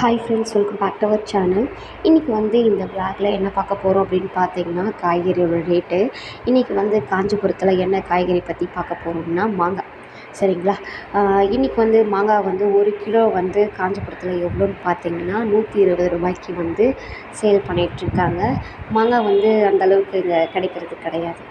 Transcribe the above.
Hi friends, welcome back to our channel. இன்றைக்கி வந்து இந்த விளாகில் என்ன பார்க்க போகிறோம் அப்படின்னு பார்த்தீங்கன்னா, காய்கறியோட ரேட்டு. இன்றைக்கி வந்து காஞ்சிபுரத்தில் என்ன காய்கறி பற்றி பார்க்க போகிறோம்னா மாங்காய். சரிங்களா? இன்றைக்கி வந்து மாங்காய் வந்து 1 கிலோ வந்து காஞ்சிபுரத்தில் எவ்வளோன்னு பார்த்தீங்கன்னா ரூ. 120 வந்து சேல் பண்ணிகிட்ருக்காங்க. மாங்காய் வந்து அந்தளவுக்கு இங்கே கிடைக்கிறது கிடையாது.